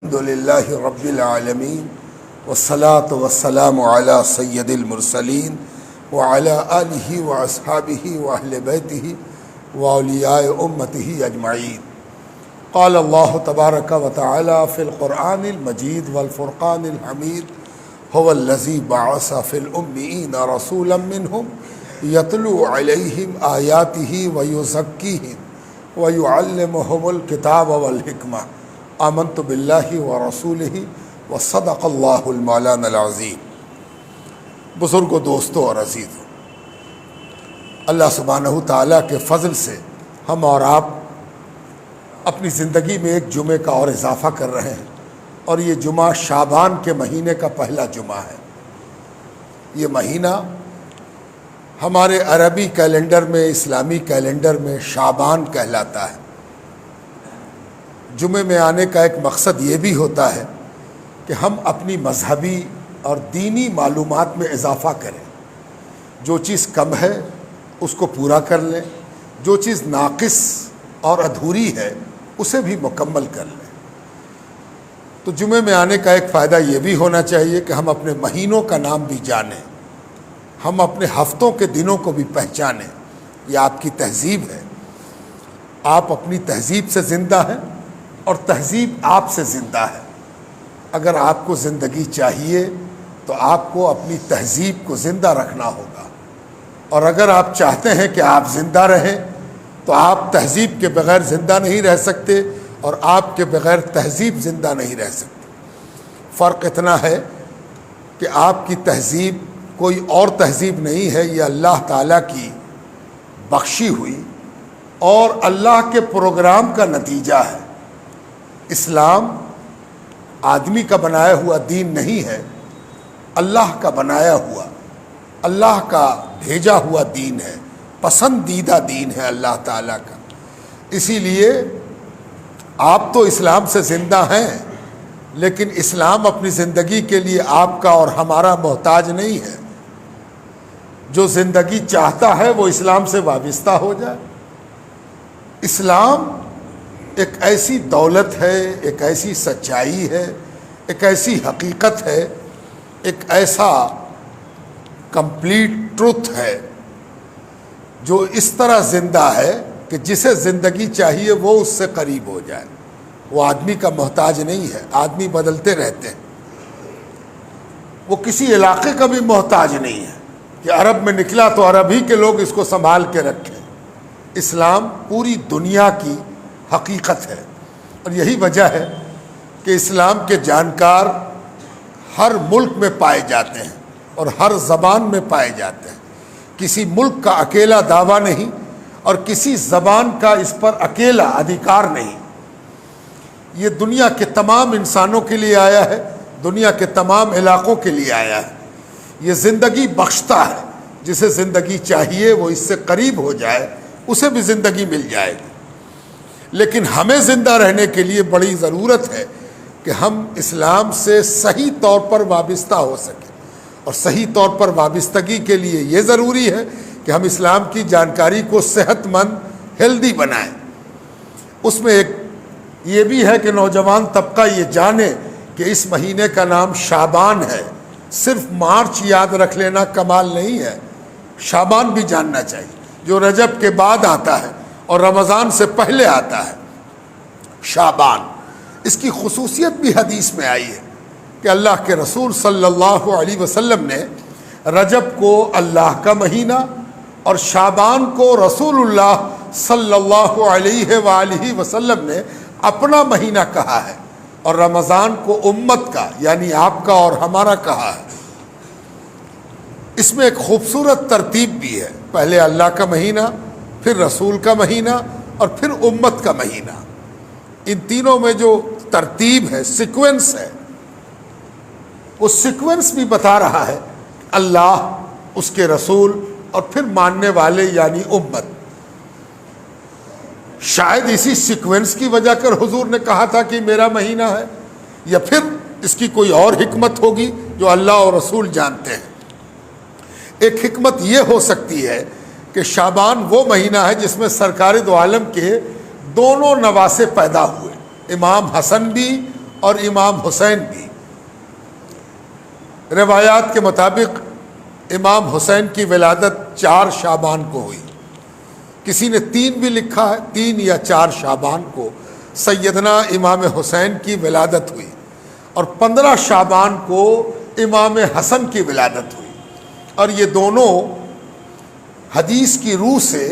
الحمد للہ رب العالمین والصلاة والسلام علی سید المرسلین وعلی آلہ واصحابہ واہل بیتہ واولیاء امتہ اجمعین۔ قال اللہ تبارک و تعالی فی القرآن المجید والفرقان الحمید هو الذی بعث فی الأمیین رسولا منہم یتلو علیہم آیاتہ ویزکیہم ویعلمہم الکتاب والحکمہ آمنت باللہ ورسولہ وصدق اللہ المولانا العظیم۔ بزرگوں، دوستوں اور عزیزوں، اللہ سبحانہ تعالیٰ کے فضل سے ہم اور آپ اپنی زندگی میں ایک جمعے کا اور اضافہ کر رہے ہیں، اور یہ جمعہ شعبان کے مہینے کا پہلا جمعہ ہے۔ یہ مہینہ ہمارے عربی کیلنڈر میں، اسلامی کیلنڈر میں شعبان کہلاتا ہے۔ جمعے میں آنے کا ایک مقصد یہ بھی ہوتا ہے کہ ہم اپنی مذہبی اور دینی معلومات میں اضافہ کریں۔ جو چیز کم ہے اس کو پورا کر لیں، جو چیز ناقص اور ادھوری ہے اسے بھی مکمل کر لیں۔ تو جمعے میں آنے کا ایک فائدہ یہ بھی ہونا چاہیے کہ ہم اپنے مہینوں کا نام بھی جانیں، ہم اپنے ہفتوں کے دنوں کو بھی پہچانیں۔ یہ آپ کی تہذیب ہے، آپ اپنی تہذیب سے زندہ ہیں اور تہذیب آپ سے زندہ ہے۔ اگر آپ کو زندگی چاہیے تو آپ کو اپنی تہذیب کو زندہ رکھنا ہوگا، اور اگر آپ چاہتے ہیں کہ آپ زندہ رہیں تو آپ تہذیب کے بغیر زندہ نہیں رہ سکتے، اور آپ کے بغیر تہذیب زندہ نہیں رہ سکتے۔ فرق اتنا ہے کہ آپ کی تہذیب کوئی اور تہذیب نہیں ہے، یہ اللہ تعالیٰ کی بخشی ہوئی اور اللہ کے پروگرام کا نتیجہ ہے۔ اسلام آدمی کا بنایا ہوا دین نہیں ہے، اللہ کا بنایا ہوا، اللہ کا بھیجا ہوا دین ہے، پسندیدہ دین ہے اللہ تعالیٰ کا۔ اسی لیے آپ تو اسلام سے زندہ ہیں، لیکن اسلام اپنی زندگی کے لیے آپ کا اور ہمارا محتاج نہیں ہے۔ جو زندگی چاہتا ہے وہ اسلام سے وابستہ ہو جائے۔ اسلام ایک ایسی دولت ہے، ایک ایسی سچائی ہے، ایک ایسی حقیقت ہے، ایک ایسا کمپلیٹ ٹروتھ ہے جو اس طرح زندہ ہے کہ جسے زندگی چاہیے وہ اس سے قریب ہو جائے۔ وہ آدمی کا محتاج نہیں ہے، آدمی بدلتے رہتے ہیں۔ وہ کسی علاقے کا بھی محتاج نہیں ہے کہ عرب میں نکلا تو عرب ہی کے لوگ اس کو سنبھال کے رکھیں۔ اسلام پوری دنیا کی حقیقت ہے، اور یہی وجہ ہے کہ اسلام کے جانکار ہر ملک میں پائے جاتے ہیں اور ہر زبان میں پائے جاتے ہیں۔ کسی ملک کا اکیلا دعویٰ نہیں، اور کسی زبان کا اس پر اکیلا ادھیکار نہیں۔ یہ دنیا کے تمام انسانوں کے لیے آیا ہے، دنیا کے تمام علاقوں کے لیے آیا ہے۔ یہ زندگی بخشتا ہے، جسے زندگی چاہیے وہ اس سے قریب ہو جائے، اسے بھی زندگی مل جائے گی۔ لیکن ہمیں زندہ رہنے کے لیے بڑی ضرورت ہے کہ ہم اسلام سے صحیح طور پر وابستہ ہو سکیں، اور صحیح طور پر وابستگی کے لیے یہ ضروری ہے کہ ہم اسلام کی جانکاری کو صحت مند، ہیلدی بنائیں۔ اس میں ایک یہ بھی ہے کہ نوجوان طبقہ یہ جانے کہ اس مہینے کا نام شعبان ہے۔ صرف مارچ یاد رکھ لینا کمال نہیں ہے، شعبان بھی جاننا چاہیے، جو رجب کے بعد آتا ہے اور رمضان سے پہلے آتا ہے۔ شعبان، اس کی خصوصیت بھی حدیث میں آئی ہے کہ اللہ کے رسول صلی اللہ علیہ وسلم نے رجب کو اللہ کا مہینہ اور شعبان کو رسول اللہ صلی اللہ علیہ وآلہ وسلم نے اپنا مہینہ کہا ہے، اور رمضان کو امت کا یعنی آپ کا اور ہمارا کہا ہے۔ اس میں ایک خوبصورت ترتیب بھی ہے، پہلے اللہ کا مہینہ، پھر رسول کا مہینہ، اور پھر امت کا مہینہ۔ ان تینوں میں جو ترتیب ہے، سیکوینس ہے، وہ سیکوینس بھی بتا رہا ہے اللہ، اس کے رسول، اور پھر ماننے والے یعنی امت۔ شاید اسی سیکوینس کی وجہ کر حضور نے کہا تھا کہ میرا مہینہ ہے، یا پھر اس کی کوئی اور حکمت ہوگی جو اللہ اور رسول جانتے ہیں۔ ایک حکمت یہ ہو سکتی ہے کہ شعبان وہ مہینہ ہے جس میں سرکار دو عالم کے دونوں نواسے پیدا ہوئے، امام حسن بھی اور امام حسین بھی۔ روایات کے مطابق امام حسین کی ولادت 4 شعبان کو ہوئی، کسی نے 3 بھی لکھا ہے، 3 یا 4 شعبان کو سیدنا امام حسین کی ولادت ہوئی، اور 15 شعبان کو امام حسن کی ولادت ہوئی۔ اور یہ دونوں حدیث کی روح سے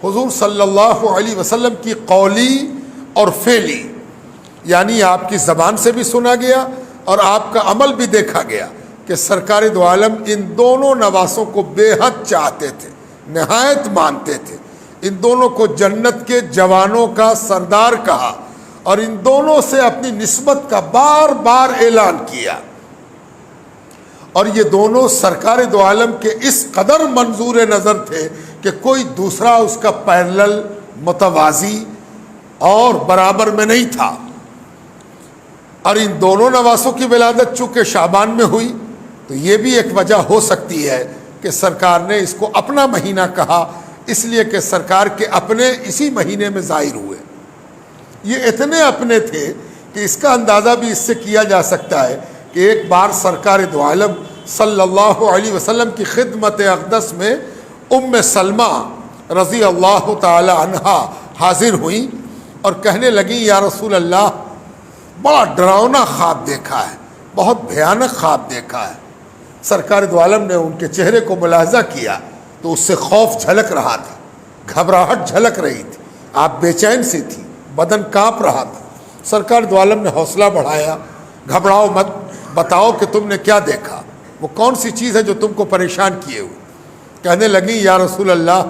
حضور صلی اللہ علیہ وسلم کی قولی اور فعلی، یعنی آپ کی زبان سے بھی سنا گیا اور آپ کا عمل بھی دیکھا گیا کہ سرکار دو عالم ان دونوں نواسوں کو بے حد چاہتے تھے، نہایت مانتے تھے، ان دونوں کو جنت کے جوانوں کا سردار کہا اور ان دونوں سے اپنی نسبت کا بار بار اعلان کیا۔ اور یہ دونوں سرکار دو عالم کے اس قدر منظور نظر تھے کہ کوئی دوسرا اس کا پیرلل، متوازی اور برابر میں نہیں تھا۔ اور ان دونوں نواسوں کی ولادت چونکہ شعبان میں ہوئی تو یہ بھی ایک وجہ ہو سکتی ہے کہ سرکار نے اس کو اپنا مہینہ کہا، اس لیے کہ سرکار کے اپنے اسی مہینے میں ظاہر ہوئے۔ یہ اتنے اپنے تھے کہ اس کا اندازہ بھی اس سے کیا جا سکتا ہے کہ ایک بار سرکار دو عالم صلی اللہ علیہ وسلم کی خدمت اقدس میں ام سلمہ رضی اللہ تعالی عنہا حاضر ہوئیں اور کہنے لگیں یا رسول اللہ، بڑا ڈراؤنا خواب دیکھا ہے، بہت بھیانک خواب دیکھا ہے۔ سرکار دو عالم نے ان کے چہرے کو ملاحظہ کیا تو اس سے خوف جھلک رہا تھا، گھبراہٹ جھلک رہی تھی، آپ بے چین سی تھی، بدن کانپ رہا تھا۔ سرکار دو عالم نے حوصلہ بڑھایا، گھبراؤ مت، بتاؤ کہ تم نے کیا دیکھا، وہ کون سی چیز ہے جو تم کو پریشان کیے ہوئے۔ کہنے لگیں یا رسول اللہ،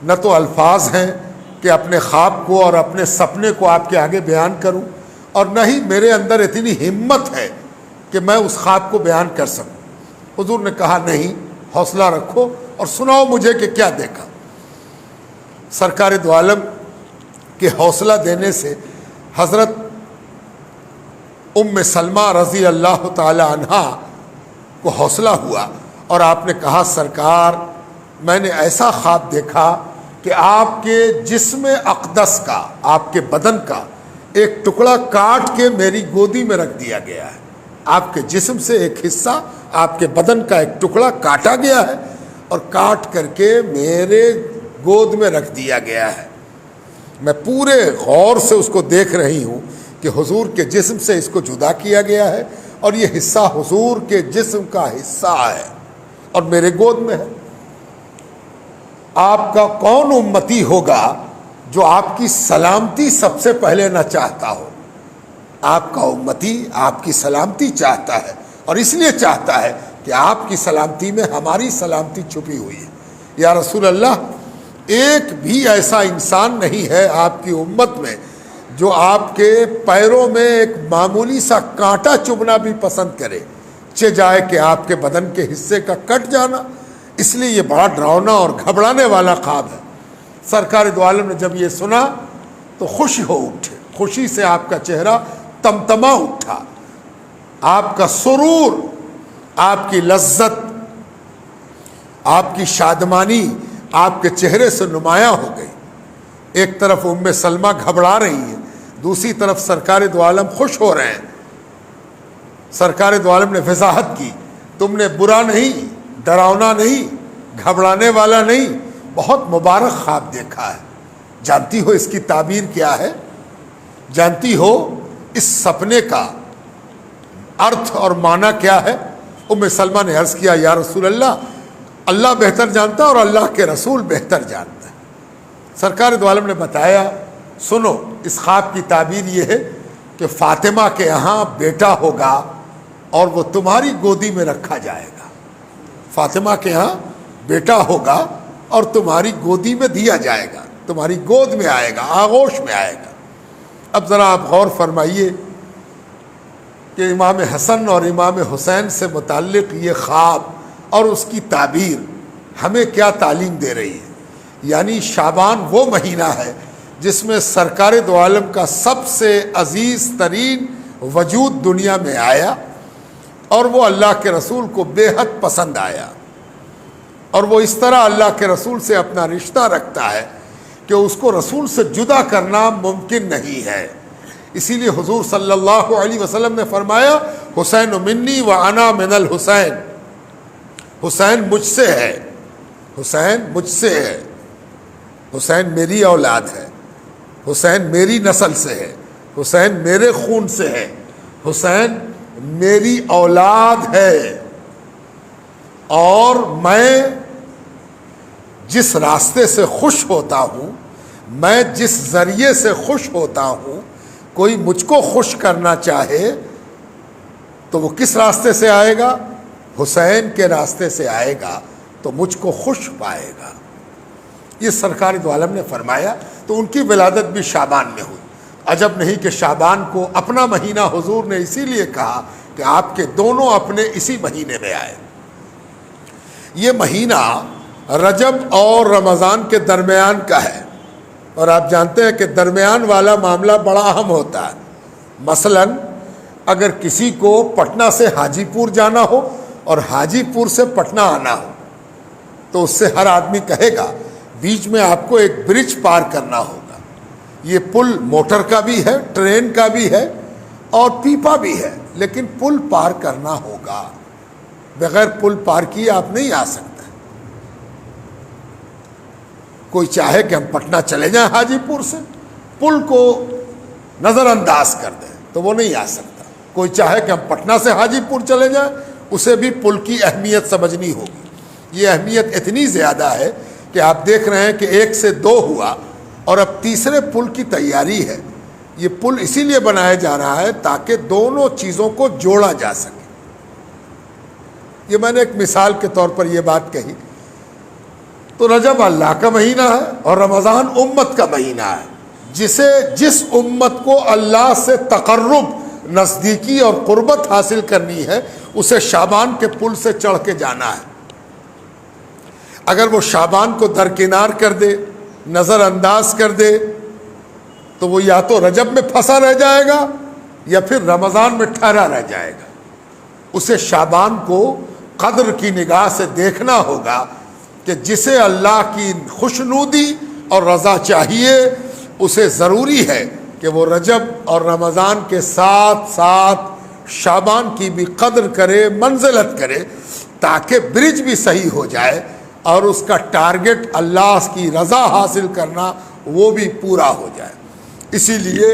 نہ تو الفاظ ہیں کہ اپنے خواب کو اور اپنے سپنے کو آپ کے آگے بیان کروں، اور نہ ہی میرے اندر اتنی ہمت ہے کہ میں اس خواب کو بیان کر سکوں۔ حضور نے کہا نہیں، حوصلہ رکھو اور سناؤ مجھے کہ کیا دیکھا۔ سرکار دو عالم کے حوصلہ دینے سے حضرت ام سلمہ رضی اللہ تعالی عنہا کو حوصلہ ہوا اور آپ نے کہا سرکار، میں نے ایسا خواب دیکھا کہ آپ کے جسم اقدس کا، آپ کے بدن کا ایک ٹکڑا کاٹ کے میری گودی میں رکھ دیا گیا ہے۔ آپ کے جسم سے ایک حصہ، آپ کے بدن کا ایک ٹکڑا کاٹا گیا ہے اور کاٹ کر کے میرے گود میں رکھ دیا گیا ہے۔ میں پورے غور سے اس کو دیکھ رہی ہوں کہ حضور کے جسم سے اس کو جدا کیا گیا ہے اور یہ حصہ حضور کے جسم کا حصہ ہے اور میرے گود میں ہے۔ آپ کا کون امتی ہوگا جو آپ کی سلامتی سب سے پہلے نہ چاہتا ہو؟ آپ کا امتی آپ کی سلامتی چاہتا ہے، اور اس لیے چاہتا ہے کہ آپ کی سلامتی میں ہماری سلامتی چھپی ہوئی ہے۔ یا رسول اللہ، ایک بھی ایسا انسان نہیں ہے آپ کی امت میں جو آپ کے پیروں میں ایک معمولی سا کانٹا چبھنا بھی پسند کرے، چہ جائے کہ آپ کے بدن کے حصے کا کٹ جانا۔ اس لیے یہ بڑا ڈراؤنا اور گھبرانے والا خواب ہے۔ سرکار دو عالم نے جب یہ سنا تو خوش ہو اٹھے، خوشی سے آپ کا چہرہ تمتما اٹھا، آپ کا سرور، آپ کی لذت، آپ کی شادمانی آپ کے چہرے سے نمایاں ہو گئی۔ ایک طرف ام سلمہ گھبرا رہی ہیں، دوسری طرف سرکار دو عالم خوش ہو رہے ہیں۔ سرکار دو عالم نے وضاحت کی، تم نے برا نہیں، ڈراؤنا نہیں، گھبرانے والا نہیں، بہت مبارک خواب دیکھا ہے۔ جانتی ہو اس کی تعبیر کیا ہے؟ جانتی ہو اس سپنے کا ارتھ اور معنی کیا ہے؟ ام سلمہ نے عرض کیا یا رسول اللہ، اللہ بہتر جانتا اور اللہ کے رسول بہتر جانتا ہے۔ سرکار دو عالم نے بتایا، سنو، اس خواب کی تعبیر یہ ہے کہ فاطمہ کے یہاں بیٹا ہوگا اور وہ تمہاری گودی میں رکھا جائے گا۔ فاطمہ کے یہاں بیٹا ہوگا اور تمہاری گودی میں دیا جائے گا، تمہاری گود میں آئے گا، آغوش میں آئے گا۔ اب ذرا آپ غور فرمائیے کہ امام حسن اور امام حسین سے متعلق یہ خواب اور اس کی تعبیر ہمیں کیا تعلیم دے رہی ہے؟ یعنی شعبان وہ مہینہ ہے جس میں سرکار دو عالم کا سب سے عزیز ترین وجود دنیا میں آیا اور وہ اللہ کے رسول کو بے حد پسند آیا، اور وہ اس طرح اللہ کے رسول سے اپنا رشتہ رکھتا ہے کہ اس کو رسول سے جدا کرنا ممکن نہیں ہے۔ اسی لیے حضور صلی اللہ علیہ وسلم نے فرمایا حسین منی و انا من الحسین، حسین مجھ سے ہے، حسین مجھ سے ہے، حسین میری اولاد ہے، حسین میری نسل سے ہے، حسین میرے خون سے ہے، حسین میری اولاد ہے، اور میں جس راستے سے خوش ہوتا ہوں، میں جس ذریعے سے خوش ہوتا ہوں، کوئی مجھ کو خوش کرنا چاہے تو وہ کس راستے سے آئے گا؟ حسین کے راستے سے آئے گا تو مجھ کو خوش پائے گا۔ یہ سرکار دو عالم نے فرمایا، تو ان کی ولادت بھی شعبان میں ہوئی۔ عجب نہیں کہ شعبان کو اپنا مہینہ حضور نے اسی لیے کہا کہ آپ کے دونوں اپنے اسی مہینے میں آئے۔ یہ مہینہ رجب اور رمضان کے درمیان کا ہے، اور آپ جانتے ہیں کہ درمیان والا معاملہ بڑا اہم ہوتا ہے۔ مثلا اگر کسی کو پٹنہ سے حاجی پور جانا ہو اور حاجی پور سے پٹنہ آنا ہو، تو اس سے ہر آدمی کہے گا بیچ میں آپ کو ایک برج پار کرنا ہوگا۔ یہ پل موٹر کا بھی ہے، ٹرین کا بھی ہے اور پیپا بھی ہے، لیکن پل پار کرنا ہوگا، بغیر پل پار کیے آپ نہیں آ سکتے۔ کوئی چاہے کہ ہم پٹنہ چلے جائیں حاجی پور سے، پل کو نظر انداز کر دیں تو وہ نہیں آ سکتا۔ کوئی چاہے کہ ہم پٹنہ سے حاجی پور چلے جائیں، اسے بھی پل کی اہمیت سمجھنی ہوگی۔ یہ اہمیت اتنی زیادہ ہے کہ آپ دیکھ رہے ہیں کہ 1 سے 2 ہوا اور اب تیسرے پل کی تیاری ہے۔ یہ پل اسی لیے بنایا جا رہا ہے تاکہ دونوں چیزوں کو جوڑا جا سکے۔ یہ میں نے ایک مثال کے طور پر یہ بات کہی۔ تو رجب اللہ کا مہینہ ہے اور رمضان امت کا مہینہ ہے، جس امت کو اللہ سے تقرب، نزدیکی اور قربت حاصل کرنی ہے، اسے شعبان کے پل سے چڑھ کے جانا ہے۔ اگر وہ شعبان کو درکنار کر دے، نظر انداز کر دے، تو وہ یا تو رجب میں پھنسا رہ جائے گا یا پھر رمضان میں ٹھہرا رہ جائے گا۔ اسے شعبان کو قدر کی نگاہ سے دیکھنا ہوگا کہ جسے اللہ کی خوشنودی اور رضا چاہیے، اسے ضروری ہے کہ وہ رجب اور رمضان کے ساتھ ساتھ شعبان کی بھی قدر کرے، منزلت کرے، تاکہ برج بھی صحیح ہو جائے اور اس کا ٹارگٹ اللہ کی رضا حاصل کرنا وہ بھی پورا ہو جائے۔ اسی لیے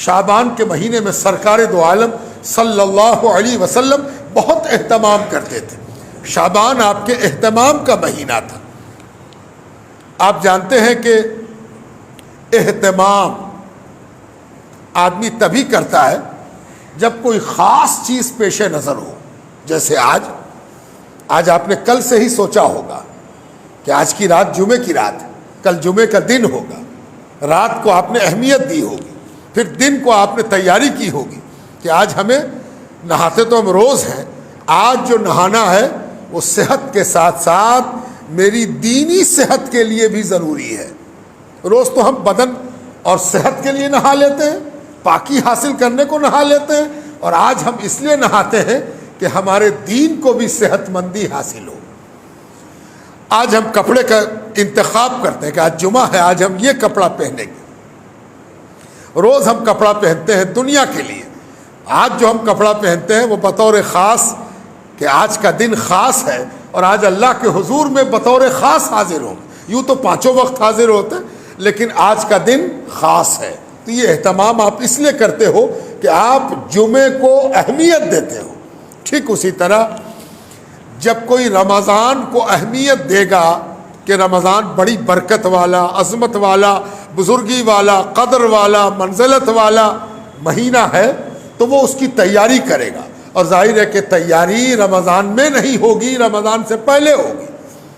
شعبان کے مہینے میں سرکار دو عالم صلی اللہ علیہ وسلم بہت اہتمام کرتے تھے۔ شعبان آپ کے اہتمام کا مہینہ تھا۔ آپ جانتے ہیں کہ اہتمام آدمی تبھی کرتا ہے جب کوئی خاص چیز پیش نظر ہو، جیسے آج آپ نے کل سے ہی سوچا ہوگا کہ آج کی رات جمعے کی رات ہے، کل جمعے کا دن ہوگا، رات کو آپ نے اہمیت دی ہوگی، پھر دن کو آپ نے تیاری کی ہوگی کہ آج ہمیں نہاتے تو ہم روز ہیں، آج جو نہانا ہے وہ صحت کے ساتھ ساتھ میری دینی صحت کے لیے بھی ضروری ہے۔ روز تو ہم بدن اور صحت کے لیے نہا لیتے ہیں، پاکی حاصل کرنے کو نہا لیتے ہیں، اور آج ہم اس لیے نہاتے ہیں کہ ہمارے دین کو بھی صحت مندی حاصل ہو۔ آج ہم کپڑے کا انتخاب کرتے ہیں کہ آج جمعہ ہے، آج ہم یہ کپڑا پہنیں گے۔ روز ہم کپڑا پہنتے ہیں دنیا کے لیے، آج جو ہم کپڑا پہنتے ہیں وہ بطور خاص کہ آج کا دن خاص ہے اور آج اللہ کے حضور میں بطور خاص حاضر ہوں۔ یوں تو 5 وقت حاضر ہوتے ہیں، لیکن آج کا دن خاص ہے۔ تو یہ اہتمام آپ اس لیے کرتے ہو کہ آپ جمعے کو اہمیت دیتے ہو۔ ٹھیک اسی طرح جب کوئی رمضان کو اہمیت دے گا کہ رمضان بڑی برکت والا، عظمت والا، بزرگی والا، قدر والا، منزلت والا مہینہ ہے، تو وہ اس کی تیاری کرے گا، اور ظاہر ہے کہ تیاری رمضان میں نہیں ہوگی، رمضان سے پہلے ہوگی۔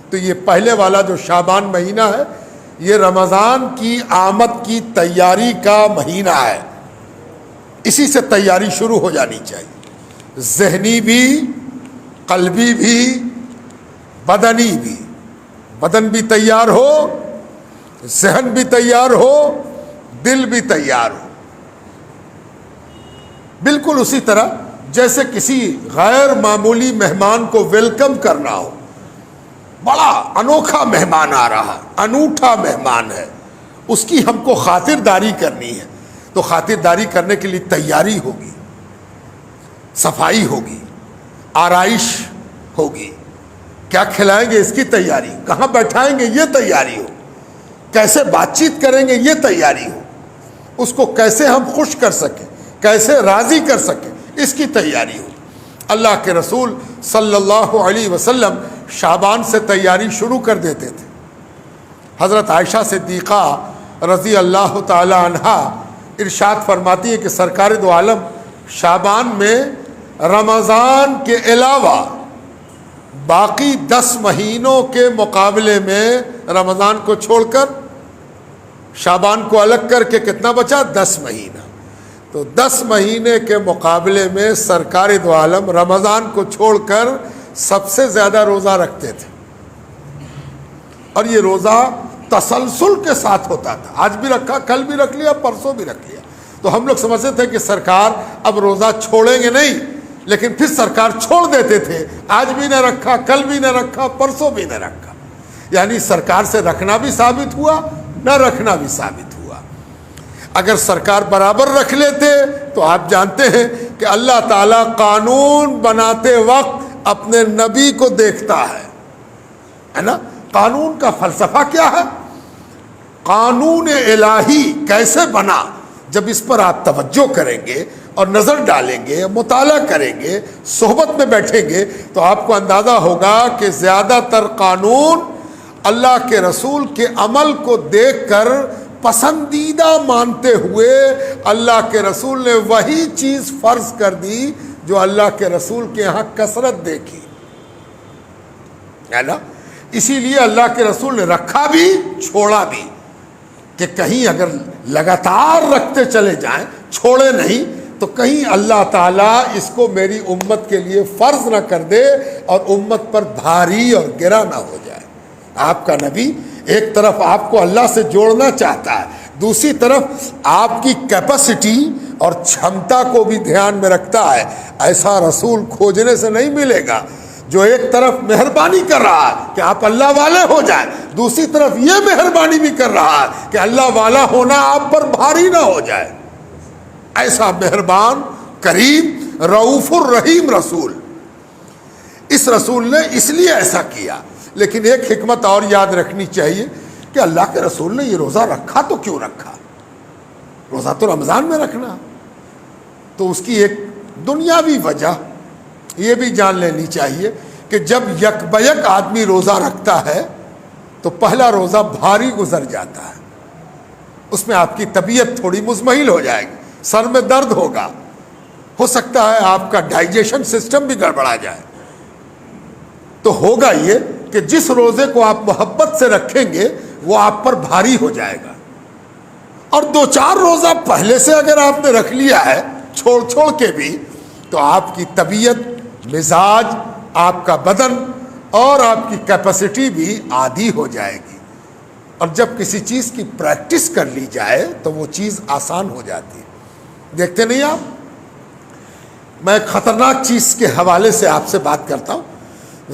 تو یہ پہلے والا جو شعبان مہینہ ہے، یہ رمضان کی آمد کی تیاری کا مہینہ ہے۔ اسی سے تیاری شروع ہو جانی چاہیے، ذہنی بھی، قلبی بھی، بدنی بھی۔ بدن بھی تیار ہو، ذہن بھی تیار ہو، دل بھی تیار ہو۔ بالکل اسی طرح جیسے کسی غیر معمولی مہمان کو ویلکم کرنا ہو، بڑا انوکھا مہمان آ رہا، انوٹھا مہمان ہے، اس کی ہم کو خاطرداری کرنی ہے، تو خاطرداری کرنے کے لیے تیاری ہوگی، صفائی ہوگی، آرائش ہوگی، کیا کھلائیں گے اس کی تیاری، کہاں بیٹھائیں گے یہ تیاری ہو، کیسے بات چیت کریں گے یہ تیاری ہو، اس کو کیسے ہم خوش کر سکیں، کیسے راضی کر سکیں اس کی تیاری ہو۔ اللہ کے رسول صلی اللہ علیہ وسلم شعبان سے تیاری شروع کر دیتے تھے۔ حضرت عائشہ صدیقہ رضی اللہ تعالی عنہا ارشاد فرماتی ہے کہ سرکار دو عالم شعبان میں رمضان کے علاوہ باقی 10 مہینوں کے مقابلے میں رمضان کو چھوڑ کر شعبان کو الگ کر کے کتنا بچا؟ 10 مہینہ۔ تو 10 مہینے کے مقابلے میں سرکار دو عالم رمضان کو چھوڑ کر سب سے زیادہ روزہ رکھتے تھے، اور یہ روزہ تسلسل کے ساتھ ہوتا تھا، آج بھی رکھا، کل بھی رکھ لیا، پرسوں بھی رکھ لیا۔ تو ہم لوگ سمجھتے تھے کہ سرکار اب روزہ چھوڑیں گے نہیں، لیکن پھر سرکار چھوڑ دیتے تھے، آج بھی نہ رکھا، کل بھی نہ رکھا، پرسوں بھی نہ رکھا۔ یعنی سرکار سے رکھنا بھی ثابت ہوا، نہ رکھنا بھی ثابت ہوا۔ اگر سرکار برابر رکھ لیتے تو آپ جانتے ہیں کہ اللہ تعالیٰ قانون بناتے وقت اپنے نبی کو دیکھتا ہے نا۔ قانون کا فلسفہ کیا ہے؟ قانون الہی کیسے بنا؟ جب اس پر آپ توجہ کریں گے اور نظر ڈالیں گے، مطالعہ کریں گے، صحبت میں بیٹھیں گے، تو آپ کو اندازہ ہوگا کہ زیادہ تر قانون اللہ کے رسول کے عمل کو دیکھ کر پسندیدہ مانتے ہوئے اللہ کے رسول نے وہی چیز فرض کر دی جو اللہ کے رسول کے یہاں کثرت دیکھی ہے نا۔ اسی لیے اللہ کے رسول نے رکھا بھی چھوڑا بھی، کہ کہیں اگر لگاتار رکھتے چلے جائیں، چھوڑے نہیں، تو کہیں اللہ تعالیٰ اس کو میری امت کے لیے فرض نہ کر دے اور امت پر بھاری اور گرا نہ ہو جائے۔ آپ کا نبی ایک طرف آپ کو اللہ سے جوڑنا چاہتا ہے، دوسری طرف آپ کی کیپیسٹی اور چھمتا کو بھی دھیان میں رکھتا ہے۔ ایسا رسول کھوجنے سے نہیں ملے گا جو ایک طرف مہربانی کر رہا ہے کہ آپ اللہ والے ہو جائیں، دوسری طرف یہ مہربانی بھی کر رہا ہے کہ اللہ والا ہونا آپ پر بھاری نہ ہو جائے۔ ایسا مہربان، کریم، رؤوف الرحیم رسول، اس رسول نے اس لیے ایسا کیا۔ لیکن ایک حکمت اور یاد رکھنی چاہیے کہ اللہ کے رسول نے یہ روزہ رکھا تو کیوں رکھا؟ روزہ تو رمضان میں رکھنا، تو اس کی ایک دنیاوی وجہ یہ بھی جان لینی چاہیے کہ جب یک بیک آدمی روزہ رکھتا ہے تو پہلا روزہ بھاری گزر جاتا ہے، اس میں آپ کی طبیعت تھوڑی مزمحل ہو جائے گی، سر میں درد ہوگا، ہو سکتا ہے آپ کا ڈائجیشن سسٹم بھی گڑبڑا جائے۔ تو ہوگا یہ کہ جس روزے کو آپ محبت سے رکھیں گے وہ آپ پر بھاری ہو جائے گا، اور 2-4 روزہ پہلے سے اگر آپ نے رکھ لیا ہے چھوڑ کے بھی، تو آپ کی طبیعت، مزاج، آپ کا بدن اور آپ کی کیپیسٹی بھی عادی ہو جائے گی، اور جب کسی چیز کی پریکٹس کر لی جائے تو وہ چیز آسان ہو جاتی ہے۔ دیکھتے نہیں آپ، میں ایک خطرناک چیز کے حوالے سے آپ سے بات کرتا ہوں۔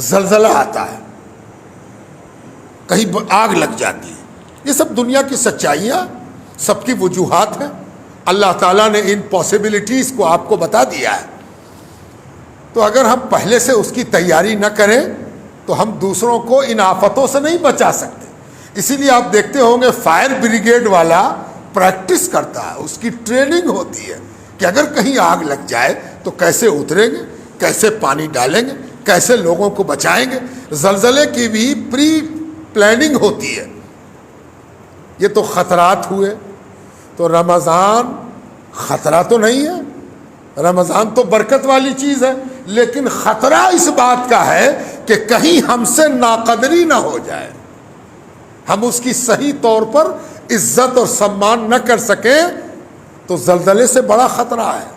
زلزلہ آتا ہے، کہیں آگ لگ جاتی ہے، یہ سب دنیا کی سچائیاں، سب کی وجوہات ہیں۔ اللہ تعالیٰ نے ان پاسبلٹیز کو آپ کو بتا دیا ہے، تو اگر ہم پہلے سے اس کی تیاری نہ کریں تو ہم دوسروں کو ان آفتوں سے نہیں بچا سکتے۔ اسی لیے آپ دیکھتے ہوں گے فائر بریگیڈ والا پریکٹس کرتا ہے، اس کی ٹریننگ ہوتی ہے کہ اگر کہیں آگ لگ جائے تو کیسے اتریں گے، کیسے پانی ڈالیں گے، کیسے لوگوں کو بچائیں گے۔ زلزلے کی بھی پری پلاننگ ہوتی ہے۔ یہ تو خطرات ہوئے، تو رمضان خطرہ تو نہیں ہے، رمضان تو برکت والی چیز ہے، لیکن خطرہ اس بات کا ہے کہ کہیں ہم سے ناقدری نہ ہو جائے، ہم اس کی صحیح طور پر عزت اور سمان نہ کر سکیں، تو زلزلے سے بڑا خطرہ ہے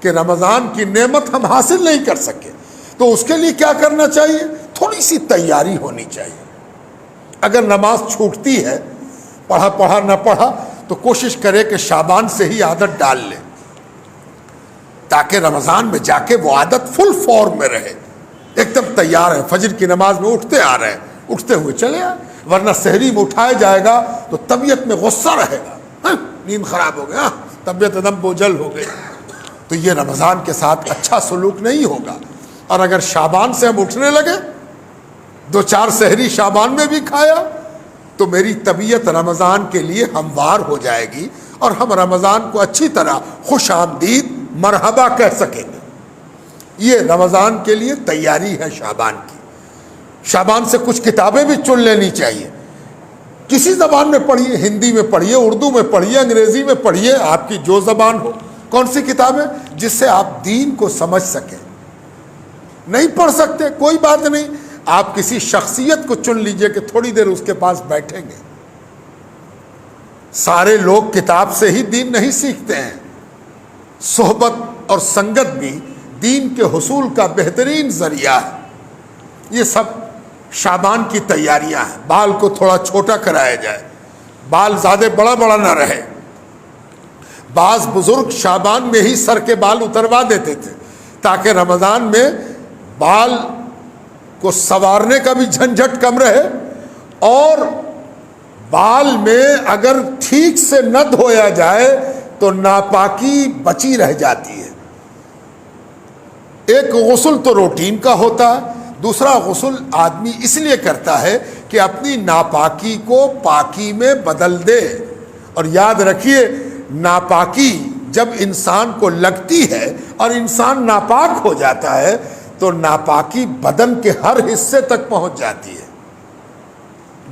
کہ رمضان کی نعمت ہم حاصل نہیں کر سکے۔ تو اس کے لیے کیا کرنا چاہیے؟ تھوڑی سی تیاری ہونی چاہیے۔ اگر نماز چھوٹتی ہے، پڑھا نہ پڑھا، تو کوشش کرے کہ شعبان سے ہی عادت ڈال لے، تاکہ رمضان میں جا کے وہ عادت فل فارم میں رہے، ایک دم تیار ہے، فجر کی نماز میں اٹھتے آ رہے ہیں، اٹھتے ہوئے چلے آئے، ورنہ سحری میں اٹھایا جائے گا تو طبیعت میں غصہ رہے گا، نیند خراب ہو گیا، طبیعت ایک دم بوجھل ہو گئی، تو یہ رمضان کے ساتھ اچھا سلوک نہیں ہوگا۔ اور اگر شعبان سے ہم اٹھنے لگے، 2-4 سحری شعبان میں بھی کھایا، تو میری طبیعت رمضان کے لیے ہموار ہو جائے گی اور ہم رمضان کو اچھی طرح خوش آمدید مرحبا کہہ سکیں گے۔ یہ رمضان کے لیے تیاری ہے شعبان کی۔ شعبان سے کچھ کتابیں بھی چن لینی چاہیے، کسی زبان میں پڑھیے، ہندی میں پڑھیے، اردو میں پڑھیے، انگریزی میں پڑھیے، آپ کی جو زبان ہو۔ کون سی کتابیں؟ جس سے آپ دین کو سمجھ سکیں۔ نہیں پڑھ سکتے کوئی بات نہیں، آپ کسی شخصیت کو چن لیجئے کہ تھوڑی دیر اس کے پاس بیٹھیں گے۔ سارے لوگ کتاب سے ہی دین نہیں سیکھتے ہیں، صحبت اور سنگت بھی دین کے حصول کا بہترین ذریعہ ہے۔ یہ سب شعبان کی تیاریاں ہیں۔ بال کو تھوڑا چھوٹا کرایا جائے، بال زیادہ بڑا بڑا نہ رہے۔ بعض بزرگ شعبان میں ہی سر کے بال اتروا دیتے تھے تاکہ رمضان میں بال کو سنوارنے کا بھی جھنجھٹ کم رہے، اور بال میں اگر ٹھیک سے نہ دھویا جائے تو ناپاکی بچی رہ جاتی ہے۔ ایک غسل تو روٹین کا ہوتا ہے، دوسرا غسل آدمی اس لیے کرتا ہے کہ اپنی ناپاکی کو پاکی میں بدل دے۔ اور یاد رکھیے، ناپاکی جب انسان کو لگتی ہے اور انسان ناپاک ہو جاتا ہے تو ناپاکی بدن کے ہر حصے تک پہنچ جاتی ہے،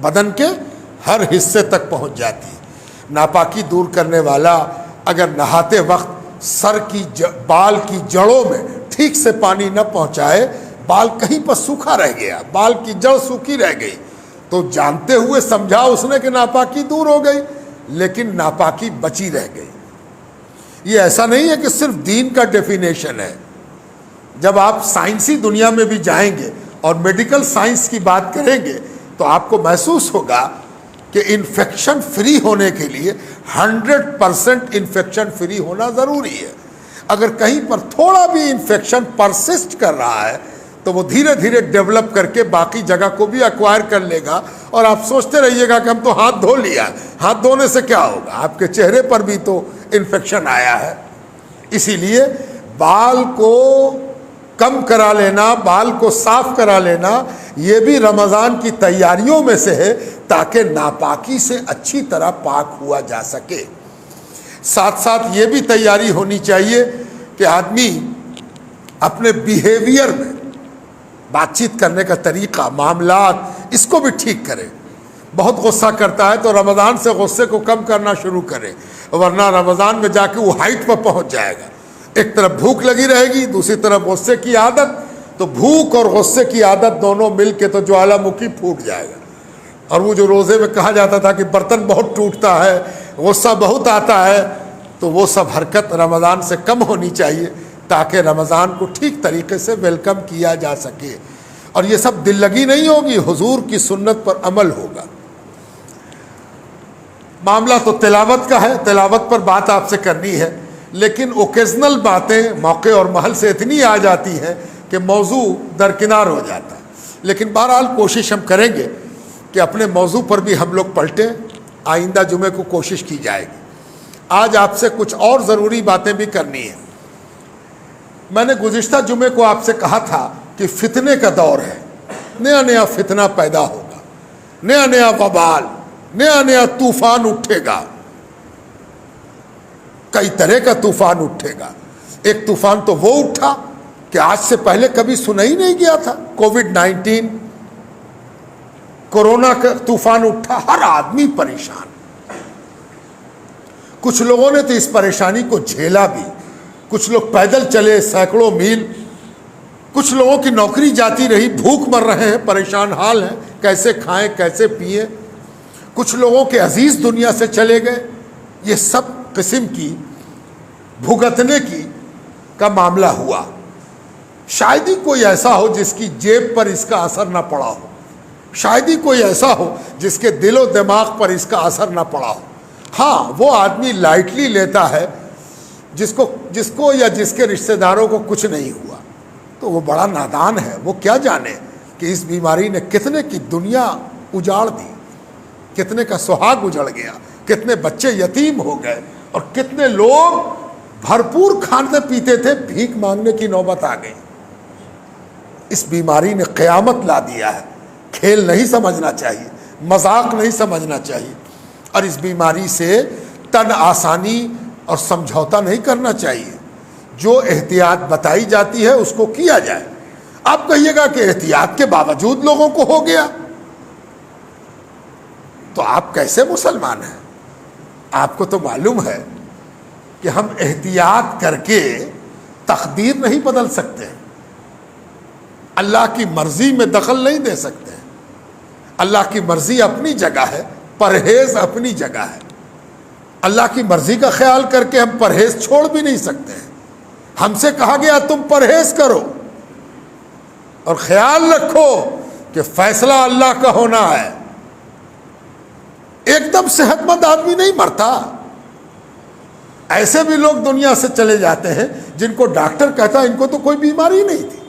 بدن کے ہر حصے تک پہنچ جاتی ہے۔ ناپاکی دور کرنے والا اگر نہاتے وقت سر کی بال کی جڑوں میں ٹھیک سے پانی نہ پہنچائے، بال کہیں پر سوکھا رہ گیا، بال کی جڑ سوکھی رہ گئی، تو جانتے ہوئے سمجھا اس نے کہ ناپاکی دور ہو گئی، لیکن ناپاکی بچی رہ گئی۔ یہ ایسا نہیں ہے کہ صرف دین کا ڈیفینیشن ہے۔ جب آپ سائنسی دنیا میں بھی جائیں گے اور میڈیکل سائنس کی بات کریں گے تو آپ کو محسوس ہوگا کہ انفیکشن فری ہونے کے لیے 100% انفیکشن فری ہونا ضروری ہے۔ اگر کہیں پر تھوڑا بھی انفیکشن پرسسٹ کر رہا ہے تو وہ دھیرے دھیرے ڈیولپ کر کے باقی جگہ کو بھی ایکوائر کر لے گا، اور آپ سوچتے رہیے گا کہ ہم تو ہاتھ دھو لیا، ہاتھ دھونے سے کیا ہوگا؟ آپ کے چہرے پر بھی تو انفیکشن آیا ہے۔ اسی لیے بال کو کم کرا لینا، بال کو صاف کرا لینا، یہ بھی رمضان کی تیاریوں میں سے ہے تاکہ ناپاکی سے اچھی طرح پاک ہوا جا سکے۔ ساتھ ساتھ یہ بھی تیاری ہونی چاہیے کہ آدمی اپنے بیہیویئر میں، بات چیت کرنے کا طریقہ، معاملات، اس کو بھی ٹھیک کرے۔ بہت غصہ کرتا ہے تو رمضان سے غصے کو کم کرنا شروع کرے، ورنہ رمضان میں جا کے وہ ہائٹ پر پہنچ جائے گا۔ ایک طرف بھوک لگی رہے گی، دوسری طرف غصے کی عادت، تو بھوک اور غصے کی عادت دونوں مل کے تو جوالا مکھی پھوٹ جائے گا۔ اور وہ جو روزے میں کہا جاتا تھا کہ برتن بہت ٹوٹتا ہے، غصہ بہت آتا ہے، تو وہ سب حرکت رمضان سے کم ہونی چاہیے تاکہ رمضان کو ٹھیک طریقے سے ویلکم کیا جا سکے۔ اور یہ سب دل لگی نہیں ہوگی، حضور کی سنت پر عمل ہوگا۔ معاملہ تو تلاوت کا ہے، تلاوت پر بات آپ سے کرنی ہے، لیکن اوکیزنل باتیں موقع اور محل سے اتنی آ جاتی ہیں کہ موضوع درکنار ہو جاتا ہے۔ لیکن بہرحال کوشش ہم کریں گے کہ اپنے موضوع پر بھی ہم لوگ پلٹیں، آئندہ جمعے کو کوشش کی جائے گی۔ آج آپ سے کچھ اور ضروری باتیں بھی کرنی ہیں۔ میں نے گزشتہ جمعے کو آپ سے کہا تھا کہ فتنے کا دور ہے، نیا نیا فتنہ پیدا ہوگا، نیا نیا وبال، نیا نیا طوفان اٹھے گا، کئی طرح کا طوفان اٹھے گا۔ ایک طوفان تو وہ اٹھا کہ آج سے پہلے کبھی سنا ہی نہیں گیا تھا، کووڈ-19، کورونا کا طوفان اٹھا، ہر آدمی پریشان۔ کچھ لوگوں نے تو اس پریشانی کو جھیلا بھی، کچھ لوگ پیدل چلے سینکڑوں میل، کچھ لوگوں کی نوکری جاتی رہی، بھوک مر رہے ہیں، پریشان حال ہیں، کیسے کھائیں کیسے پئیں، کچھ لوگوں کے عزیز دنیا سے چلے گئے۔ یہ سب قسم کی بھگتنے کا معاملہ ہوا۔ شاید ہی کوئی ایسا ہو جس کی جیب پر اس کا اثر نہ پڑا ہو، شاید ہی کوئی ایسا ہو جس کے دل و دماغ پر اس کا اثر نہ پڑا ہو۔ ہاں، وہ آدمی لائٹلی لیتا ہے جس کو یا جس کے رشتہ داروں کو کچھ نہیں ہوا، تو وہ بڑا نادان ہے، وہ کیا جانے کہ اس بیماری نے کتنے کی دنیا اجاڑ دی، کتنے کا سہاگ اجڑ گیا، کتنے بچے یتیم ہو گئے اور کتنے لوگ بھرپور کھاتے پیتے تھے، بھیک مانگنے کی نوبت آ گئی۔ اس بیماری نے قیامت لا دیا ہے۔ کھیل نہیں سمجھنا چاہیے، مذاق نہیں سمجھنا چاہیے، اور اس بیماری سے تن آسانی اور سمجھوتا نہیں کرنا چاہیے۔ جو احتیاط بتائی جاتی ہے اس کو کیا جائے۔ آپ کہیے گا کہ احتیاط کے باوجود لوگوں کو ہو گیا، تو آپ کیسے مسلمان ہیں؟ آپ کو تو معلوم ہے کہ ہم احتیاط کر کے تقدیر نہیں بدل سکتے، اللہ کی مرضی میں دخل نہیں دے سکتے۔ اللہ کی مرضی اپنی جگہ ہے، پرہیز اپنی جگہ ہے۔ اللہ کی مرضی کا خیال کر کے ہم پرہیز چھوڑ بھی نہیں سکتے۔ ہم سے کہا گیا تم پرہیز کرو اور خیال رکھو کہ فیصلہ اللہ کا ہونا ہے۔ ایک دم صحت مند آدمی نہیں مرتا، ایسے بھی لوگ دنیا سے چلے جاتے ہیں جن کو ڈاکٹر کہتا ہے ان کو تو کوئی بیماری نہیں تھی،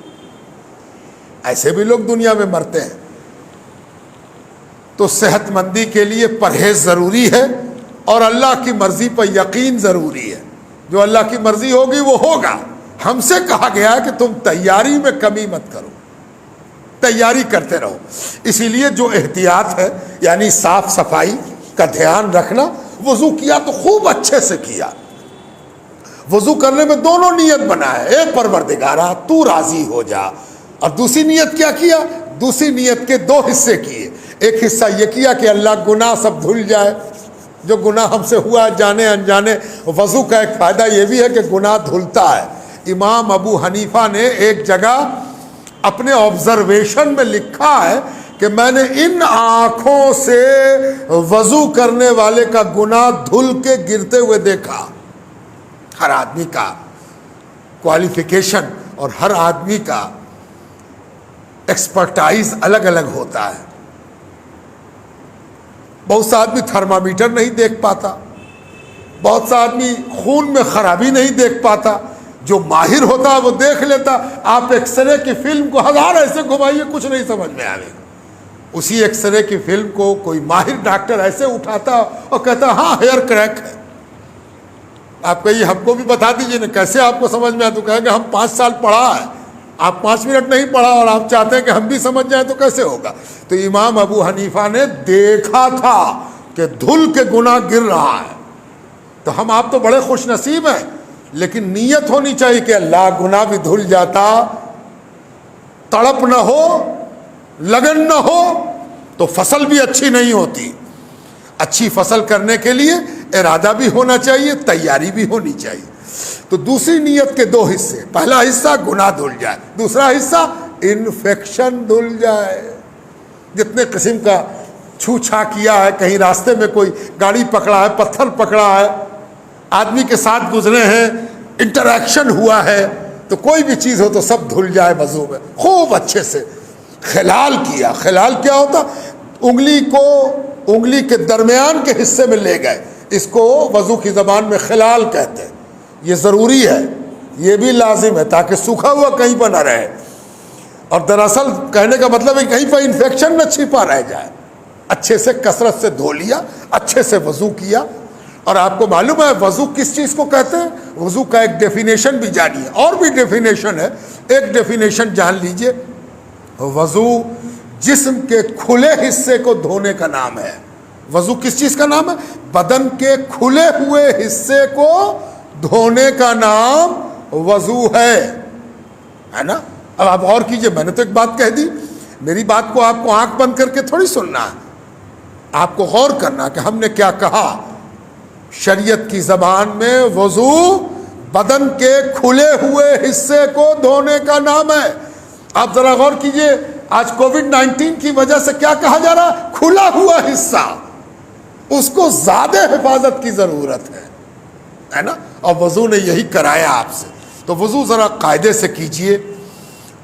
ایسے بھی لوگ دنیا میں مرتے ہیں۔ تو صحت مندی کے لیے پرہیز ضروری ہے اور اللہ کی مرضی پر یقین ضروری ہے۔ جو اللہ کی مرضی ہوگی وہ ہوگا۔ ہم سے کہا گیا کہ تم تیاری میں کمی مت کرو، تیاری کرتے رہو۔ اسی لیے جو احتیاط ہے یعنی صاف صفائی کا دھیان رکھنا، وضو کیا تو خوب اچھے سے کیا۔ وضو کرنے میں دونوں نیت بنا ہے، ایک پروردگارا تو راضی ہو جا، اور دوسری نیت کیا کیا؟ دوسری نیت کے دو حصے کیے۔ ایک حصہ یہ کیا کہ اللہ گناہ سب دھل جائے، جو گناہ ہم سے ہوا جانے انجانے۔ وضو کا ایک فائدہ یہ بھی ہے کہ گناہ دھلتا ہے۔ امام ابو حنیفہ نے ایک جگہ اپنے آبزرویشن میں لکھا ہے کہ میں نے ان آنکھوں سے وضو کرنے والے کا گناہ دھل کے گرتے ہوئے دیکھا۔ ہر آدمی کا کوالیفیکیشن اور ہر آدمی کا ایکسپرٹائز الگ الگ ہوتا ہے۔ بہت سا آدمی تھرمامیٹر نہیں دیکھ پاتا، بہت سا آدمی خون میں خرابی نہیں دیکھ پاتا۔ جو ماہر ہوتا ہے وہ دیکھ لیتا۔ آپ ایکس رے کی فلم کو 1000 ایسے گھمائیے کچھ نہیں سمجھ میں آئے گا۔ اسی ایکس رے کی فلم کو کوئی ماہر ڈاکٹر ایسے اٹھاتا اور کہتا ہاں ہیئر کریک ہے۔ آپ کہیے ہم کو بھی بتا دیجیے نا کیسے آپ کو سمجھ میں آئے، تو کہیں گے ہم 5 سال پڑھا ہے، آپ 5 منٹ نہیں پڑھا اور آپ چاہتے ہیں کہ ہم بھی سمجھ جائیں تو کیسے ہوگا؟ تو امام ابو حنیفہ نے دیکھا تھا کہ دھل کے گناہ گر رہا ہے۔ تو ہم آپ تو بڑے خوش نصیب ہیں، لیکن نیت ہونی چاہیے کہ اللہ گناہ بھی دھل جاتا، تڑپ نہ ہو، لگن نہ ہو تو فصل بھی اچھی نہیں ہوتی۔ اچھی فصل کرنے کے لیے ارادہ بھی ہونا چاہیے، تیاری بھی ہونی چاہیے۔ تو دوسری نیت کے 2 حصے، پہلا حصہ گناہ دھل جائے، دوسرا حصہ انفیکشن دھل جائے۔ جتنے قسم کا چھو چھا کیا ہے، کہیں راستے میں کوئی گاڑی پکڑا ہے، پتھر پکڑا ہے، آدمی کے ساتھ گزرے ہیں، انٹریکشن ہوا ہے، تو کوئی بھی چیز ہو تو سب دھل جائے وضو میں خوب اچھے سے۔ خلال کیا، خلال کیا ہوتا؟ انگلی کو انگلی کے درمیان کے حصے میں لے گئے، اس کو وضو کی زبان میں خلال کہتے ہیں۔ یہ ضروری ہے، یہ بھی لازم ہے تاکہ سوکھا ہوا کہیں پر نہ رہے، اور دراصل کہنے کا مطلب ہے کہیں پر انفیکشن نہ چھپا رہ جائے۔ اچھے سے کثرت سے دھو لیا، اچھے سے وضو کیا۔ اور آپ کو معلوم ہے وضو کس چیز کو کہتے ہیں؟ وضو کا ایک ڈیفینیشن بھی جانیے، اور بھی ڈیفینیشن ہے، ایک ڈیفینیشن جان لیجئے۔ وضو جسم کے کھلے حصے کو دھونے کا نام ہے۔ وضو کس چیز کا نام ہے؟ بدن کے کھلے ہوئے حصے کو دھونے کا نام وضو ہے نا؟ اب آپ غور کیجئے، میں نے تو ایک بات کہہ دی، میری بات کو آپ کو آنکھ بند کر کے تھوڑی سننا ہے، آپ کو غور کرنا کہ ہم نے کیا کہا۔ شریعت کی زبان میں وضو بدن کے کھلے ہوئے حصے کو دھونے کا نام ہے۔ آپ ذرا غور کیجئے، آج کووڈ-19 کی وجہ سے کیا کہا جا رہا؟ کھلا ہوا حصہ، اس کو زیادہ حفاظت کی ضرورت ہے نا؟ اور وضو نے یہی کرایا آپ سے۔ تو وضو ذرا قاعدے سے کیجئے،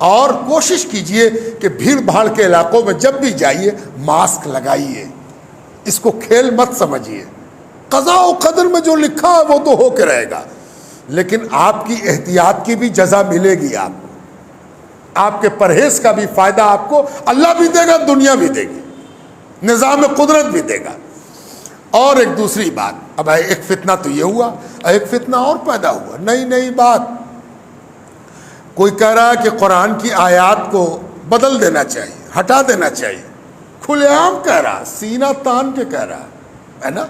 اور کوشش کیجئے کہ بھیڑ بھاڑ کے علاقوں میں جب بھی جائیے ماسک لگائیے، اس کو کھیل مت سمجھیے۔ قضاء و قدر میں جو لکھا ہے وہ تو ہو کے رہے گا، لیکن آپ کی احتیاط کی بھی جزا ملے گی، آپ کے پرہیز کا بھی فائدہ آپ کو اللہ بھی دے گا، دنیا بھی دے گی، نظام قدرت بھی دے گا۔ اور ایک دوسری بات، اب ایک فتنہ تو یہ ہوا، ایک فتنہ اور پیدا ہوا، نئی بات. کوئی کہہ رہا ہے کہ قرآن کی آیات کو بدل دینا چاہیے، ہٹا دینا چاہیے. کھلے عام کہہ رہا، سینہ تان کے کہہ رہا ہے نا.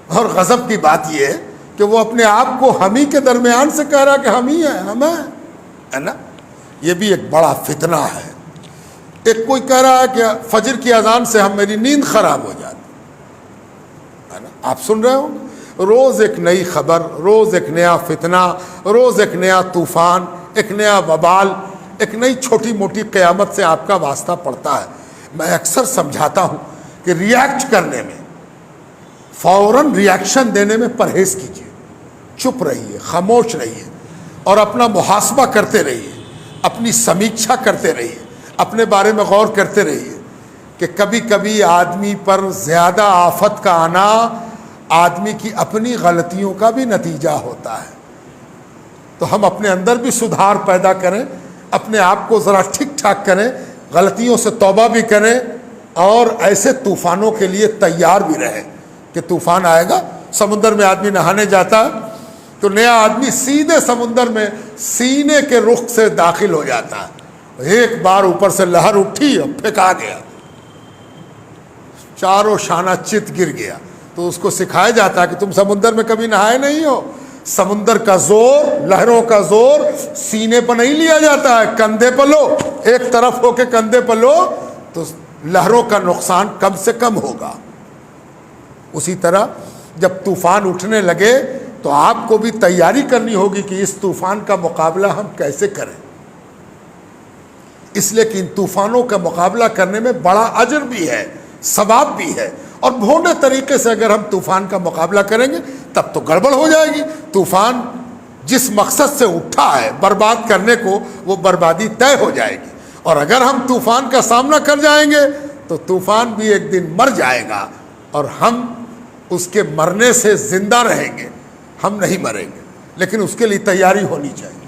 اور غضب کی بات یہ ہے کہ وہ اپنے آپ کو ہم ہی کے درمیان سے کہہ رہا کہ ہم ہی ہیں، ہم ہیں، ہے نا. یہ بھی ایک بڑا فتنہ ہے. ایک کوئی کہہ رہا ہے کہ فجر کی اذان سے میری نیند خراب ہو جاتی ہے نا. آپ سن رہے ہو، روز ایک نئی خبر، روز ایک نیا فتنہ، روز ایک نیا طوفان، ایک نیا وبال، ایک نئی چھوٹی موٹی قیامت سے آپ کا واسطہ پڑتا ہے. میں اکثر سمجھاتا ہوں کہ ریئیکٹ کرنے میں، فوراً ریئیکشن دینے میں پرہیز کیجیے. چپ رہیے، خاموش رہیے، اور اپنا محاسبہ کرتے رہیے، اپنی سمیکشا کرتے رہیے، اپنے بارے میں غور کرتے رہیے کہ کبھی کبھی آدمی پر زیادہ آفت کا آنا آدمی کی اپنی غلطیوں کا بھی نتیجہ ہوتا ہے. تو ہم اپنے اندر بھی سدھار پیدا کریں، اپنے آپ کو ذرا ٹھیک ٹھاک کریں، غلطیوں سے توبہ بھی کریں، اور ایسے طوفانوں کے لیے تیار بھی رہیں کہ طوفان آئے گا. سمندر میں آدمی نہانے جاتا ہے تو نیا آدمی سیدھے سمندر میں سینے کے رخ سے داخل ہو جاتا ہے. ایک بار اوپر سے لہر اٹھی اور پھینکا گیا، چاروں شانہ چت گر گیا. تو اس کو سکھایا جاتا ہے کہ تم سمندر میں کبھی نہائے نہیں ہو. سمندر کا زور، لہروں کا زور سینے پر نہیں لیا جاتا ہے، کندھے پر لو، ایک طرف ہو کے کندھے پر لو تو لہروں کا نقصان کم سے کم ہوگا. اسی طرح جب طوفان اٹھنے لگے تو آپ کو بھی تیاری کرنی ہوگی کہ اس طوفان کا مقابلہ ہم کیسے کریں. اس لیے کہ ان طوفانوں کا مقابلہ کرنے میں بڑا اجر بھی ہے، ثواب بھی ہے. اور بھونڈے طریقے سے اگر ہم طوفان کا مقابلہ کریں گے تب تو گڑبڑ ہو جائے گی. طوفان جس مقصد سے اٹھا ہے برباد کرنے کو، وہ بربادی طے ہو جائے گی. اور اگر ہم طوفان کا سامنا کر جائیں گے تو طوفان بھی ایک دن مر جائے گا اور ہم اس کے مرنے سے زندہ رہیں گے. ہم نہیں مریں گے، لیکن اس کے لیے تیاری ہونی چاہیے.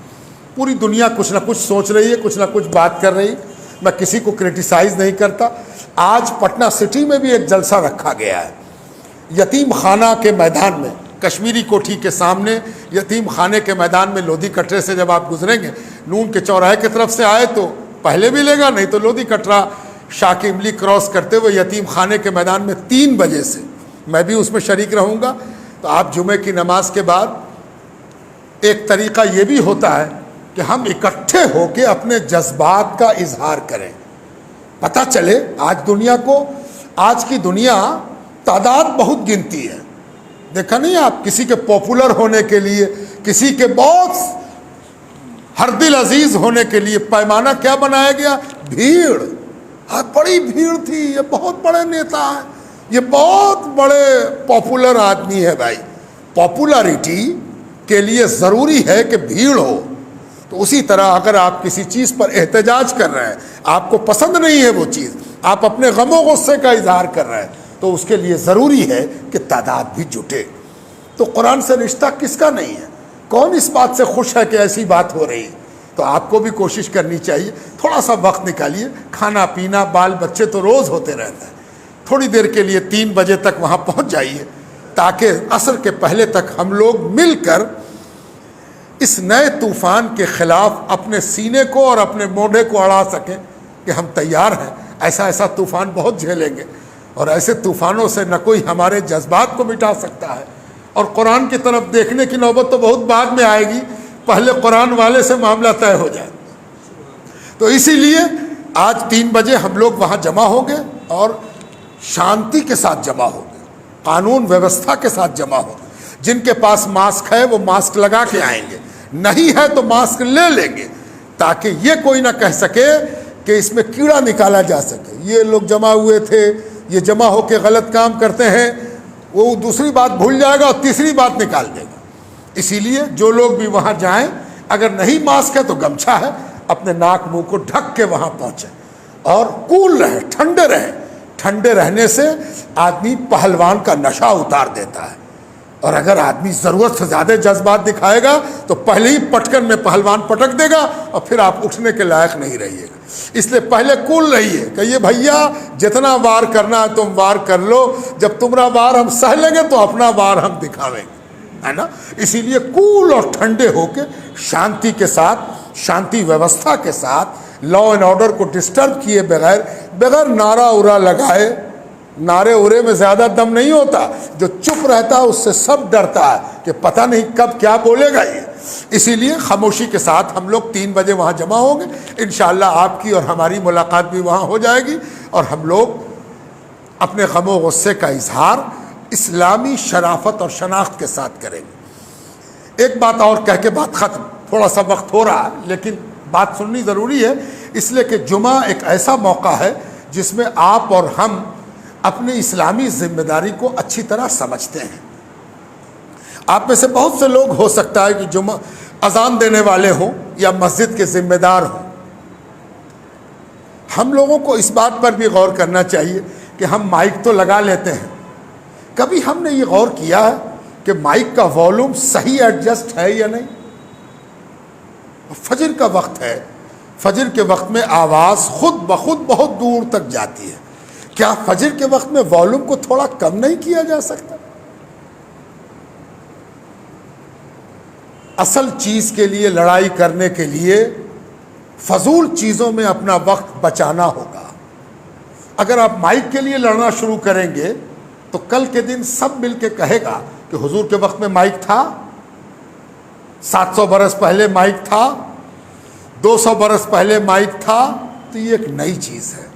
پوری دنیا کچھ نہ کچھ سوچ رہی ہے، کچھ نہ کچھ بات کر رہی. میں کسی کو کرٹیسائز نہیں کرتا. آج پٹنہ سٹی میں بھی ایک جلسہ رکھا گیا ہے، یتیم خانہ کے میدان میں، کشمیری کوٹھی کے سامنے یتیم خانے کے میدان میں. لودھی کٹرے سے جب آپ گزریں گے، نون کے چوراہے کی طرف سے آئے تو پہلے بھی لے گا، نہیں تو لودھی کٹرا شاہ کی املی کراس کرتے ہوئے یتیم خانے کے میدان میں 3 بجے سے میں بھی اس میں شریک رہوں گا. تو آپ جمعے کی نماز کے بعد ایک طریقہ یہ بھی ہوتا ہے کہ ہم اکٹھے ہو کے اپنے جذبات کا اظہار کریں. پتہ چلے آج دنیا کو، آج کی دنیا تعداد بہت گنتی ہے. دیکھا نہیں آپ، کسی کے پاپولر ہونے کے لیے، کسی کے بہت ہر دل عزیز ہونے کے لیے پیمانہ کیا بنایا گیا؟ بھیڑ. بڑی بھیڑ تھی، یہ بہت بڑے نیتا ہیں، یہ بہت بڑے پاپولر آدمی ہے. بھائی پاپولاریٹی کے لیے ضروری ہے کہ بھیڑ ہو. تو اسی طرح اگر آپ کسی چیز پر احتجاج کر رہے ہیں، آپ کو پسند نہیں ہے وہ چیز، آپ اپنے غم و غصے کا اظہار کر رہے ہیں، تو اس کے لیے ضروری ہے کہ تعداد بھی جٹے. تو قرآن سے رشتہ کس کا نہیں ہے؟ کون اس بات سے خوش ہے کہ ایسی بات ہو رہی ہے؟ تو آپ کو بھی کوشش کرنی چاہیے، تھوڑا سا وقت نکالیے. کھانا پینا بال بچے تو روز ہوتے رہتے ہیں، تھوڑی دیر کے لیے 3 بجے تک وہاں پہنچ جائیے تاکہ عصر کے پہلے تک ہم لوگ مل کر اس نئے طوفان کے خلاف اپنے سینے کو اور اپنے موڈے کو اڑا سکیں کہ ہم تیار ہیں. ایسا طوفان بہت جھیلیں گے، اور ایسے طوفانوں سے نہ کوئی ہمارے جذبات کو مٹا سکتا ہے. اور قرآن کی طرف دیکھنے کی نوبت تو بہت بعد میں آئے گی، پہلے قرآن والے سے معاملہ طے ہو جائے. تو اسی لیے آج 3 بجے ہم لوگ وہاں جمع ہوں گے، اور شانتی کے ساتھ جمع ہوں گے، قانون ویوستھا کے ساتھ جمع ہوں گے. جن کے پاس ماسک ہے وہ ماسک لگا کے آئیں گے، نہیں ہے تو ماسک لے لیں گے، تاکہ یہ کوئی نہ کہہ سکے کہ اس میں کیڑا نکالا جا سکے. یہ لوگ جمع ہوئے تھے، یہ جمع ہو کے غلط کام کرتے ہیں، وہ دوسری بات بھول جائے گا اور تیسری بات نکال دے گا. اسی لیے جو لوگ بھی وہاں جائیں، اگر نہیں ماسک ہے تو گمچھا ہے، اپنے ناک منہ کو ڈھک کے وہاں پہنچیں، اور کول رہیں، ٹھنڈے رہیں. ٹھنڈے رہنے سے آدمی پہلوان کا نشہ اتار دیتا ہے. اور اگر آدمی ضرورت سے زیادہ جذبات دکھائے گا تو پہلے ہی پٹکن میں پہلوان پٹک دے گا اور پھر آپ اٹھنے کے لائق نہیں رہیے گا. اس لیے پہلے کول رہیے کہ یہ بھیا جتنا وار کرنا ہے تم وار کر لو, جب تمہارا وار ہم سہ لیں گے تو اپنا وار ہم دکھاویں گے, ہے نا. اسی لیے کول اور ٹھنڈے ہو کے شانتی کے ساتھ, شانتی ویوستھا کے ساتھ, لا اینڈ آرڈر کو ڈسٹرب کیے بغیر نعرہ ارا لگائے. نعرے ارے میں زیادہ دم نہیں ہوتا, جو چپ رہتا ہے اس سے سب ڈرتا ہے کہ پتہ نہیں کب کیا بولے گا یہ. اسی لیے خاموشی کے ساتھ ہم لوگ 3 بجے وہاں جمع ہوں گے. انشاءاللہ آپ کی اور ہماری ملاقات بھی وہاں ہو جائے گی اور ہم لوگ اپنے غم و غصے کا اظہار اسلامی شرافت اور شناخت کے ساتھ کریں گے. ایک بات اور کہہ کے بات ختم, تھوڑا سا وقت ہو رہا ہے لیکن بات سننی ضروری ہے, اس لیے کہ جمعہ ایک ایسا موقع ہے جس میں آپ اور ہم اپنے اسلامی ذمہ داری کو اچھی طرح سمجھتے ہیں. آپ میں سے بہت سے لوگ ہو سکتا ہے کہ جمعہ اذان دینے والے ہوں یا مسجد کے ذمہ دار ہوں. ہم لوگوں کو اس بات پر بھی غور کرنا چاہیے کہ ہم مائک تو لگا لیتے ہیں, کبھی ہم نے یہ غور کیا ہے کہ مائک کا والیوم صحیح ایڈجسٹ ہے یا نہیں؟ فجر کا وقت ہے, فجر کے وقت میں آواز خود بخود بہت دور تک جاتی ہے. کیا فجر کے وقت میں والیوم کو تھوڑا کم نہیں کیا جا سکتا؟ اصل چیز کے لیے لڑائی کرنے کے لیے فضول چیزوں میں اپنا وقت بچانا ہوگا. اگر آپ مائک کے لیے لڑنا شروع کریں گے تو کل کے دن سب مل کے کہے گا کہ حضور کے وقت میں مائک تھا, 700 برس پہلے مائک تھا, 200 برس پہلے مائک تھا. تو یہ ایک نئی چیز ہے.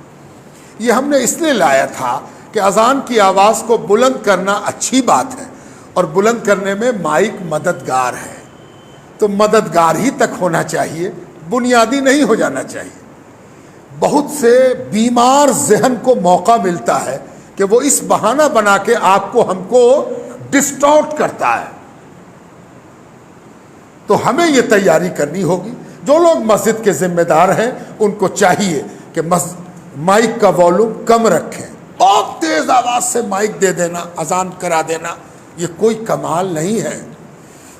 یہ ہم نے اس لیے لایا تھا کہ اذان کی آواز کو بلند کرنا اچھی بات ہے اور بلند کرنے میں مائک مددگار ہے. تو مددگار ہی تک ہونا چاہیے, بنیادی نہیں ہو جانا چاہیے. بہت سے بیمار ذہن کو موقع ملتا ہے کہ وہ اس بہانہ بنا کے آپ کو ہم کو ڈسٹارٹ کرتا ہے. تو ہمیں یہ تیاری کرنی ہوگی. جو لوگ مسجد کے ذمہ دار ہیں ان کو چاہیے کہ مائک کا والیوم کم رکھیں. بہت تیز آواز سے مائک دے دینا, اذان کرا دینا, یہ کوئی کمال نہیں ہے.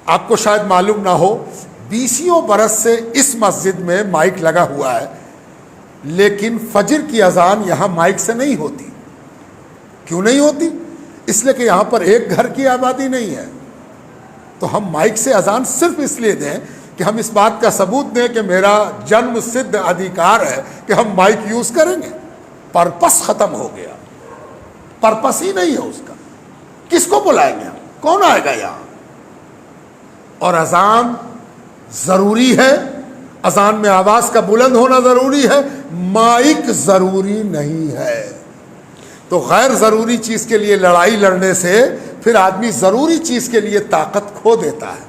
آپ کو شاید معلوم نہ ہو, 20 برس سے اس مسجد میں مائک لگا ہوا ہے, لیکن فجر کی اذان یہاں مائک سے نہیں ہوتی. کیوں نہیں ہوتی؟ اس لیے کہ یہاں پر ایک گھر کی آبادی نہیں ہے. تو ہم مائک سے اذان صرف اس لیے دیں کہ ہم اس بات کا ثبوت دیں کہ میرا جنم سدھ ادھیکار ہے کہ ہم مائک یوز کریں گے. پرپس ختم ہو گیا, پرپس ہی نہیں ہے اس کا. کس کو بلائیں گے ہم؟ کون آئے گا یہاں؟ اور اذان ضروری ہے, اذان میں آواز کا بلند ہونا ضروری ہے, مائک ضروری نہیں ہے. تو غیر ضروری چیز کے لیے لڑائی لڑنے سے پھر آدمی ضروری چیز کے لیے طاقت کھو دیتا ہے.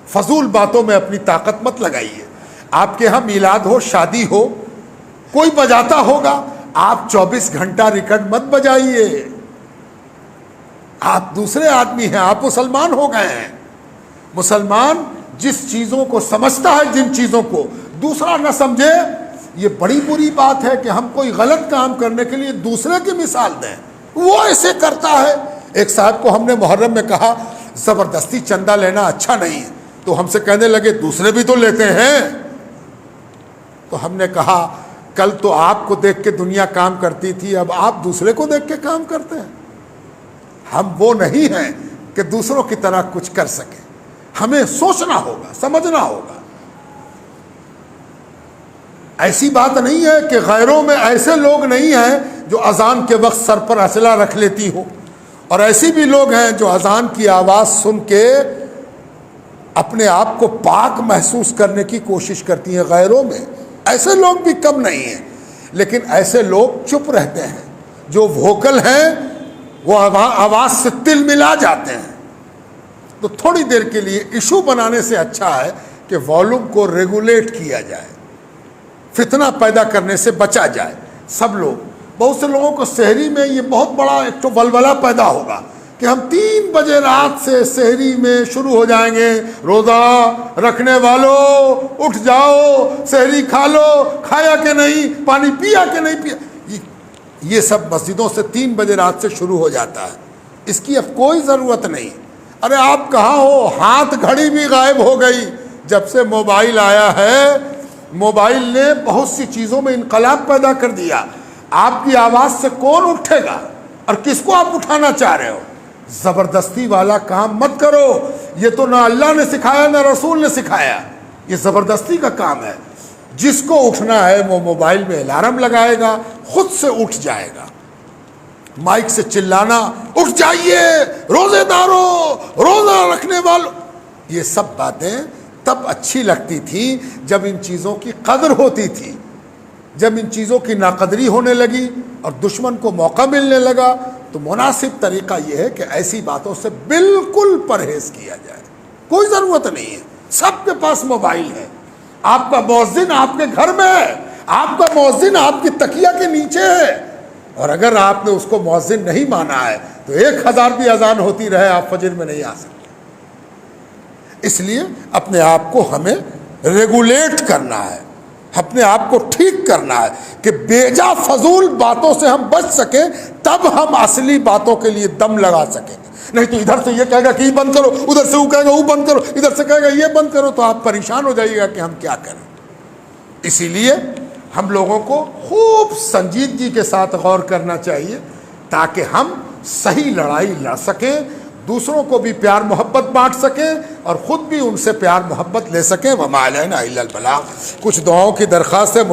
فضول باتوں میں اپنی طاقت مت لگائیے. آپ کے یہاں میلاد ہو, شادی ہو, کوئی بجاتا ہوگا, آپ 24 گھنٹہ ریکارڈ مت بجائیے. آپ دوسرے آدمی ہیں, آپ مسلمان ہو گئے ہیں. مسلمان جس چیزوں کو سمجھتا ہے, جن چیزوں کو دوسرا نہ سمجھے, یہ بڑی بری بات ہے کہ ہم کوئی غلط کام کرنے کے لیے دوسرے کی مثال دیں. وہ ایسے کرتا ہے. ایک صاحب کو ہم نے محرم میں کہا زبردستی چندہ لینا اچھا نہیں ہے, تو ہم سے کہنے لگے دوسرے بھی تو لیتے ہیں. تو ہم نے کہا کل تو آپ کو دیکھ کے دنیا کام کرتی تھی, اب آپ دوسرے کو دیکھ کے کام کرتے ہیں. ہم وہ نہیں ہیں کہ دوسروں کی طرح کچھ کر سکیں. ہمیں سوچنا ہوگا, سمجھنا ہوگا. ایسی بات نہیں ہے کہ غیروں میں ایسے لوگ نہیں ہیں جو اذان کے وقت سر پر اسلحہ رکھ لیتی ہو, اور ایسی بھی لوگ ہیں جو اذان کی آواز سن کے اپنے آپ کو پاک محسوس کرنے کی کوشش کرتی ہیں. غیروں میں ایسے لوگ بھی کم نہیں ہیں, لیکن ایسے لوگ چپ رہتے ہیں. جو ووکل ہیں وہ آواز سے تل ملا جاتے ہیں. تو تھوڑی دیر کے لیے ایشو بنانے سے اچھا ہے کہ والیوم کو ریگولیٹ کیا جائے, فتنہ پیدا کرنے سے بچا جائے. سب لوگ, بہت سے لوگوں کو سحری میں یہ بہت بڑا ایک تو ولولہ پیدا ہوگا کہ ہم 3 بجے رات سے سحری میں شروع ہو جائیں گے. روزہ رکھنے والوں اٹھ جاؤ, سحری کھا لو, کھایا کہ نہیں, پانی پیا کہ نہیں پیا. یہ سب مسجدوں سے 3 بجے رات سے شروع ہو جاتا ہے. اس کی اب کوئی ضرورت نہیں. ارے آپ کہاں ہو؟ ہاتھ گھڑی بھی غائب ہو گئی. جب سے موبائل آیا ہے، موبائل نے بہت سی چیزوں میں انقلاب پیدا کر دیا. آپ کی آواز سے کون اٹھے گا اور کس کو آپ اٹھانا چاہ رہے ہو؟ زبردستی والا کام مت کرو. یہ تو نہ اللہ نے سکھایا نہ رسول نے سکھایا. یہ زبردستی کا کام ہے. جس کو اٹھنا ہے وہ موبائل میں الارم لگائے گا، خود سے اٹھ جائے گا. مائک سے چلانا، اٹھ جائیے روزے داروں، روزہ رکھنے والوں، یہ سب باتیں تب اچھی لگتی تھیں جب ان چیزوں کی قدر ہوتی تھی. جب ان چیزوں کی ناقدری ہونے لگی اور دشمن کو موقع ملنے لگا تو مناسب طریقہ یہ ہے کہ ایسی باتوں سے بالکل پرہیز کیا جائے. کوئی ضرورت نہیں ہے. سب کے پاس موبائل ہے. آپ کا مؤذن آپ کے گھر میں ہے، آپ کا مؤذن آپ کی تکیہ کے نیچے ہے، اور اگر آپ نے اس کو مؤذن نہیں مانا ہے تو 1000 بھی اذان ہوتی رہے آپ فجر میں نہیں آ سکتے. اس لیے اپنے آپ کو ہمیں ریگولیٹ کرنا ہے، اپنے آپ کو ٹھیک کرنا ہے کہ بیجا فضول باتوں سے ہم بچ سکیں، تب ہم اصلی باتوں کے لیے دم لگا سکیں گے. نہیں تو ادھر سے یہ کہے گا کہ یہ بند کرو، ادھر سے وہ کہے گا وہ بند کرو، ادھر سے کہے گا یہ بند کرو، تو آپ پریشان ہو جائیے گا کہ ہم کیا کریں. اسی لیے ہم لوگوں کو خوب سنجیدگی کے ساتھ غور کرنا چاہیے تاکہ ہم صحیح لڑائی لڑ سکیں، دوسروں کو بھی پیار محبت بانٹ سکیں اور خود بھی ان سے پیار محبت لے سکیں. وما علینا الا البلاغ. کچھ دعاؤں کی درخواست ہے.